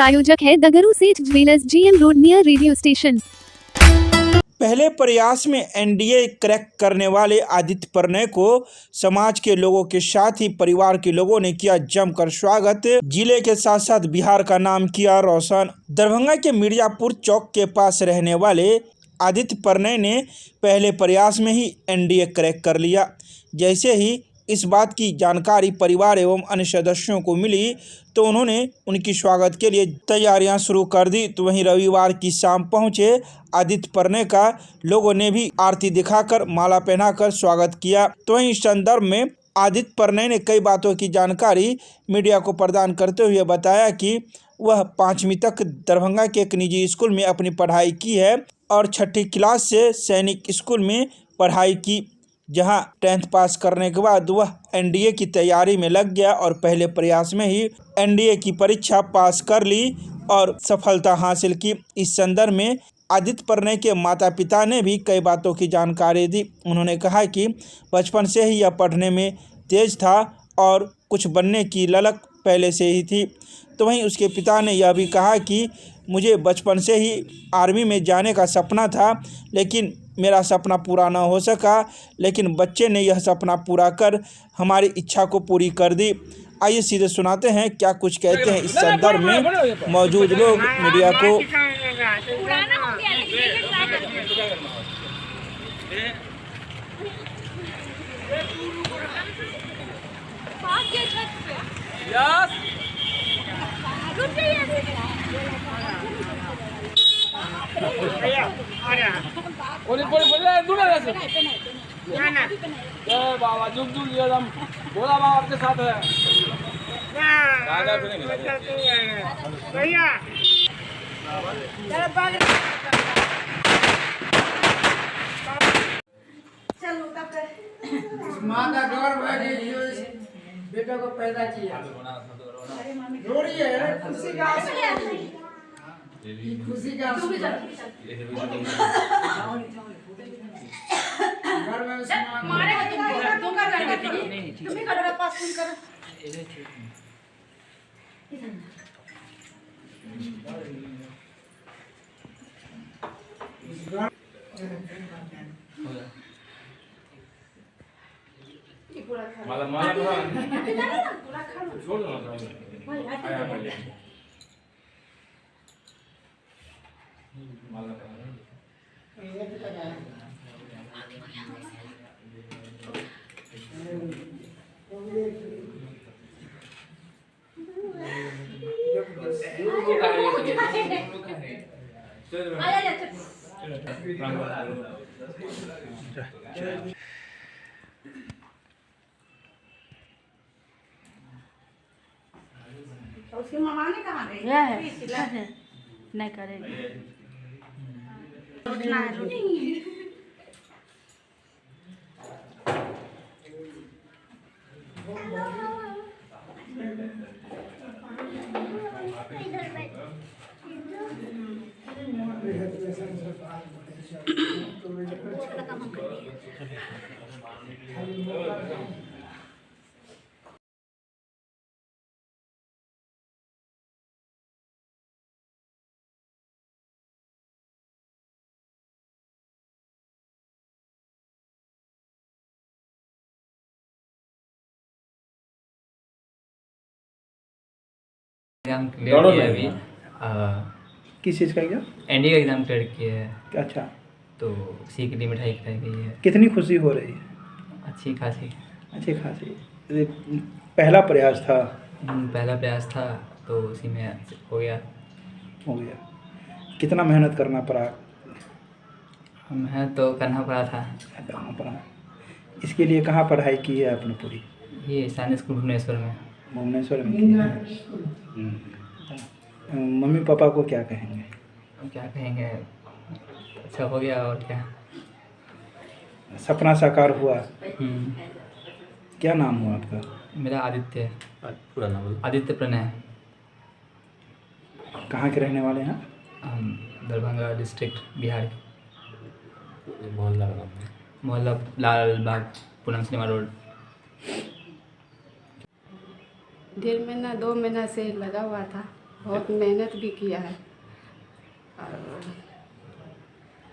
प्रायोजक है दगरू सेठ jewellers, GM road near radio station. पहले प्रयास में एनडीए क्रैक करने वाले आदित्य प्रणय को समाज के लोगों के साथ ही परिवार के लोगों ने किया जमकर स्वागत। जिले के साथ साथ बिहार का नाम किया रोशन। दरभंगा के मिर्जापुर चौक के पास रहने वाले आदित्य प्रणय ने पहले प्रयास में ही एनडीए क्रैक कर लिया। जैसे ही इस बात की जानकारी परिवार एवं अन्य सदस्यों को मिली तो उन्होंने उनकी स्वागत के लिए तैयारियां शुरू कर दी। तो वहीं रविवार की शाम पहुंचे आदित्य प्रणय का लोगों ने भी आरती दिखाकर माला पहनाकर स्वागत किया। तो वहीं इस संदर्भ में आदित्य प्रणय ने कई बातों की जानकारी मीडिया को प्रदान करते हुए बताया कि वह 5वीं तक दरभंगा के एक निजी स्कूल में अपनी पढ़ाई की है और 6ठी क्लास से सैनिक स्कूल में पढ़ाई की, जहां 10th पास करने के बाद वह एनडीए की तैयारी में लग गया और पहले प्रयास में ही एनडीए की परीक्षा पास कर ली और सफलता हासिल की। इस संदर्भ में आदित्य प्रणय के माता पिता ने भी कई बातों की जानकारी दी। उन्होंने कहा कि बचपन से ही यह पढ़ने में तेज था और कुछ बनने की ललक पहले से ही थी। तो वहीं उसके पिता ने यह भी कहा कि मुझे बचपन से ही आर्मी में जाने का सपना था, लेकिन मेरा सपना पूरा न हो सका, लेकिन बच्चे ने यह सपना पूरा कर हमारी इच्छा को पूरी कर दी। आइए सीधे सुनाते हैं क्या कुछ कहते हैं इस संदर्भ में मौजूद लोग मीडिया को। बाबा जुग जुग एकदम भोला बाबा आपके साथ है। भैया माँ का डर बैठे जो इस बेटा को पैदा किया खुशी का खुशी का घर में तुम्हें करो पास फोन करो माला माला पूरा छोड़ दो माला उसकी मामा ने कहा है नहीं करेगी उठना है एग्जाम क्लियर किया अभी। किस चीज़ का एग्जाम? एनडीए का एग्जाम क्लियर किया है। अच्छा, तो उसी के लिए मिठाई खिलाई गई है। कितनी खुशी हो रही है? अच्छी खासी। अच्छी खासी। ये पहला प्रयास था? पहला प्रयास था तो उसी में हो गया। कितना मेहनत करना पड़ा? मेहनत तो करना पड़ा था। इसके लिए कहाँ पढ़ाई की है आपने पूरी? ये साइंस स्कूल भुवनेश्वर में। भुवनेश्वर में की है। मम्मी पापा को क्या कहेंगे? क्या कहेंगे, अच्छा हो गया और क्या। सपना साकार हुआ। क्या नाम हुआ आपका? मेरा आदित्य। पूरा नाम आदित्य प्रणय। कहाँ के रहने वाले हैं? हम दरभंगा डिस्ट्रिक्ट बिहार के। मोहल्ला का नाम है? मोहल्ला लाल बाग, पूनम सिनेमा रोड। 1.5 महीना 2 महीना से लगा हुआ था। बहुत मेहनत भी किया है और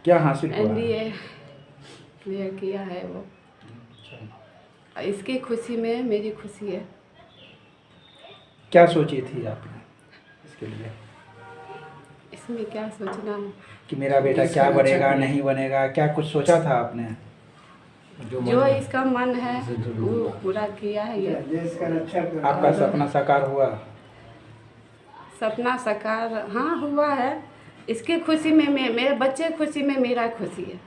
क्या हासिल हुआ? एनडीए क्लियर किया है वो। इसकी खुशी में मेरी खुशी है। क्या सोची थी आपने इसके लिए इसमें क्या सोचना है? कि मेरा बेटा क्या बनेगा नहीं बनेगा, क्या कुछ सोचा था आपने? जो इसका मन है वो पूरा किया है। ये आपका सपना साकार हुआ? सपना साकार हाँ हुआ है। इसकी खुशी में मेरे बच्चे खुशी में मेरा खुशी है।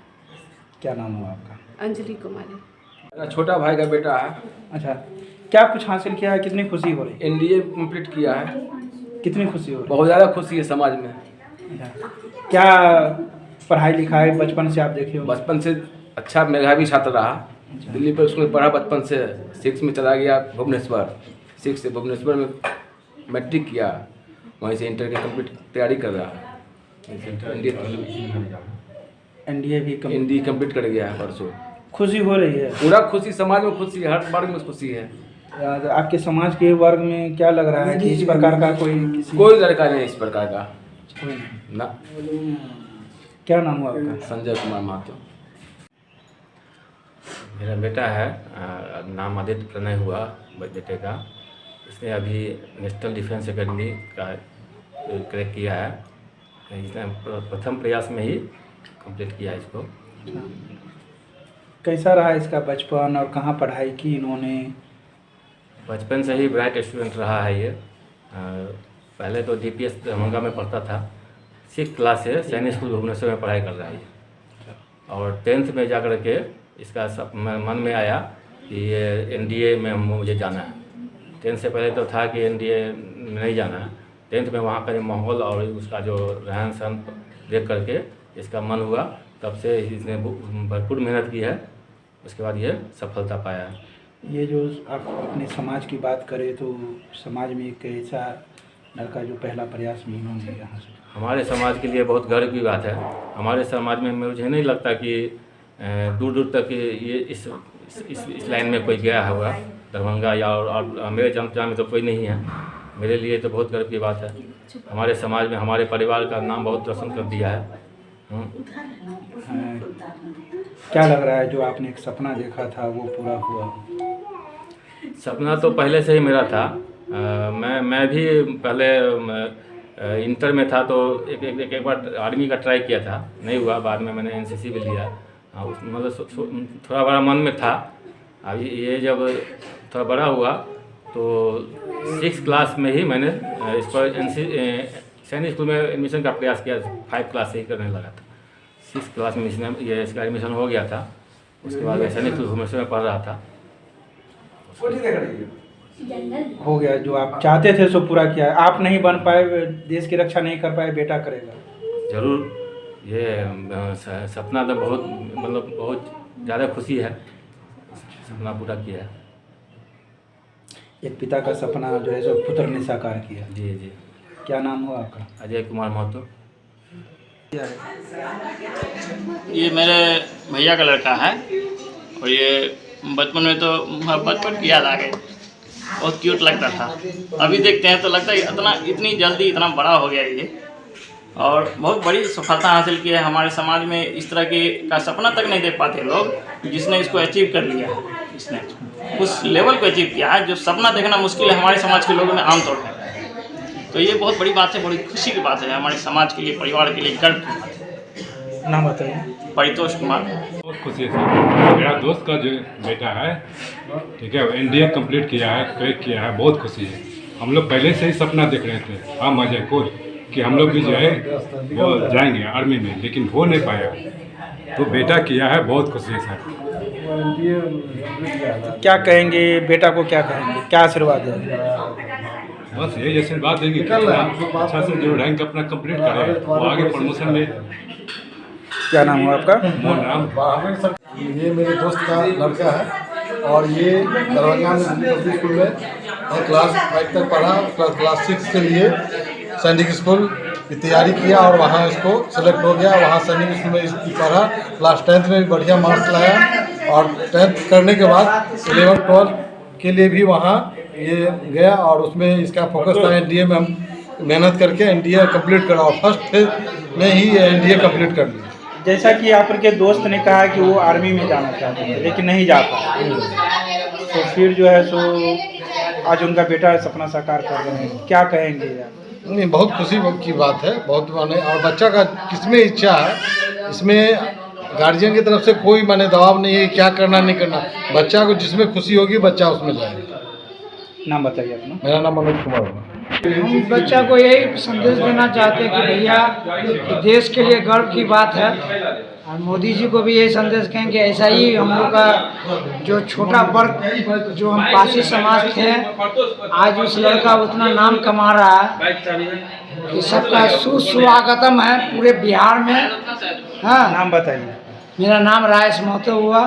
क्या नाम हुआ आपका? अंजलि कुमारी। मेरा छोटा भाई का बेटा है। अच्छा, क्या कुछ हासिल किया है? कितनी खुशी हो रही? एनडीए कंप्लीट किया है। कितनी खुशी हो रही? बहुत ज़्यादा खुशी है समाज में। अच्छा, क्या पढ़ाई लिखाई बचपन से आप देखे हो? बचपन से अच्छा मेधावी छात्र रहा। दिल्ली पर स्कूल में पढ़ा बचपन से। 6 में चला गया भुवनेश्वर। 6 से भुवनेश्वर में मैट्रिक किया, वहीं से इंटर की कंप्लीट तैयारी कर रहा है। एनडीए भी एनडीए कंप्लीट कर गया है परसों। खुशी हो रही है? पूरा खुशी, समाज में खुशी है, हर वर्ग में खुशी है। आपके समाज के वर्ग में क्या लग रहा है कि इस प्रकार का कोई लड़का नहीं इस प्रकार का कोई नहीं। ना। क्या नाम हुआ आपका? संजय कुमार महतो। मेरा बेटा है, नाम आदित्य प्रणय हुआ बेटे का। इसने अभी नेशनल डिफेंस एकेडमी का क्रैक किया है। इसने प्रथम प्रयास में ही कंप्लीट किया है इसको। कैसा रहा इसका बचपन और कहाँ पढ़ाई की इन्होंने? बचपन से ही ब्राइट स्टूडेंट रहा है ये। पहले तो DPS दरभंगा में पढ़ता था। 6th क्लास से सैनिक स्कूल भुवनेश्वर में पढ़ाई कर रहा है। और 10th में जाकर के इसका सब मन में आया कि ये एनडीए में मुझे जाना है। 10th से पहले तो था कि एनडीए में नहीं जाना है। 10th में वहाँ का जो माहौल और उसका जो रहन सहन देख करके इसका मन हुआ, तब से इसने भरपूर मेहनत की है। उसके बाद ये सफलता पाया है। ये जो आप अपने समाज की बात करें तो समाज में एक ऐसा लड़का जो पहला प्रयास में इन्होंने यहाँ से, हमारे समाज के लिए बहुत गर्व की बात है। हमारे समाज में मुझे नहीं लगता कि दूर दूर तक ये इस लाइन में कोई गया होगा दरभंगा या और मेरे जान में तो कोई नहीं है। मेरे लिए तो बहुत गर्व की बात है। हमारे समाज में हमारे परिवार का नाम बहुत रोशन कर दिया है। क्या लग रहा है जो आपने एक सपना देखा था वो पूरा हुआ? सपना तो पहले से ही मेरा था। मैं भी पहले इंटर में था तो एक बार आर्मी का ट्राई किया था, नहीं हुआ। बाद में मैंने एनसीसी भी लिया। मतलब थोड़ा बड़ा मन में था। अभी ये जब थोड़ा बड़ा हुआ तो 6th क्लास में ही मैंने इस पर सैनिक स्कूल में एडमिशन का प्रयास किया। 5 क्लास से ही करने लगा था। 6th क्लास में ये इसका एडमिशन हो गया था। उसके बाद सैनिक स्कूल भुवनेश्वर में पढ़ रहा था। हो गया जो आप चाहते थे सो पूरा किया है। आप नहीं बन पाए, देश की रक्षा नहीं कर पाए, बेटा करेगा जरूर। ये सपना तो बहुत मतलब बहुत ज़्यादा खुशी है, सपना पूरा किया है। एक पिता का सपना जो है सो पुत्र ने साकार किया। जी जी। क्या नाम हुआ आपका? अजय कुमार महतो। ये मेरे भैया का लड़का है और ये बचपन में तो बचपन की याद आ गई। बहुत क्यूट लगता था। अभी देखते हैं तो लगता है इतनी जल्दी इतना बड़ा हो गया ये, और बहुत बड़ी सफलता हासिल की है। हमारे समाज में इस तरह का सपना तक नहीं देख पाते लोग, जिसने इसको अचीव कर लिया है। इसने उस लेवल को अचीव किया है जो सपना देखना मुश्किल है हमारे समाज के लोगों में आमतौर पर। तो ये बहुत बड़ी बात है, बड़ी खुशी की बात है हमारे समाज के लिए, परिवार के लिए गर्व की बात है। नाम बताइए। परितोष कुमार। बहुत खुशी है। मेरा दोस्त का जो बेटा है, ठीक है, वो एनडीए कंप्लीट किया है, क्रैक किया है। बहुत खुशी है। हम लोग पहले से ही सपना देख रहे थे, हम अजय को, कि हम लोग भी जो है वो जाएंगे आर्मी में, लेकिन हो नहीं पाया। तो बेटा किया है, बहुत खुशी है सर। क्या कहेंगे बेटा को, क्या कहेंगे, क्या आशीर्वाद देंगे? बस यही आशीर्वाद देंगे कि अच्छा से जो रैंक अपना कंप्लीट करे, वो आगे प्रमोशन ले। क्या नाम हुआ आपका? मोहन राम। ये मेरे दोस्त का लड़का है और ये दरभंगा में पब्लिक स्कूल में क्लास 5 तक पढ़ा। क्लास 6 के लिए सैनिक स्कूल की तैयारी किया और वहाँ इसको सेलेक्ट हो गया। वहाँ सैनिक स्कूल में पढ़ा। क्लास 10th में भी बढ़िया मार्क्स लाया और 10th करने के बाद 11th 12th के लिए भी वहाँ ये गया और उसमें इसका फोकस था। एनडीए में हम मेहनत करके एनडीए कंप्लीट करा और फर्स्ट में ही एनडीए कंप्लीट कर लिया। जैसा कि आपके दोस्त ने कहा कि वो आर्मी में जाना चाहते थे लेकिन नहीं जा पाए, तो फिर जो है सो आज उनका बेटा सपना साकार कर रहे हैं, क्या कहेंगे आप? नहीं, बहुत खुशी की बात है, बहुत माने। और बच्चा का किसमें इच्छा है, इसमें गार्जियन की तरफ से कोई माने दबाव नहीं है क्या करना नहीं करना। बच्चा को जिसमें खुशी होगी बच्चा उसमें जाएगा। नाम बताइए अपना। मेरा नाम मनोज कुमार है। हम बच्चा को यही संदेश देना चाहते हैं कि भैया कि देश के लिए गर्व की बात है, और मोदी जी को भी यही संदेश कहेंगे ऐसा ही हम लोग का जो छोटा वर्ग जो हम पासी समाज थे, आज उस लड़का उतना नाम कमा रहा है कि सबका सुस्वागतम है पूरे बिहार में। हाँ, नाम बताइए। मेरा नाम रायस महतो हुआ।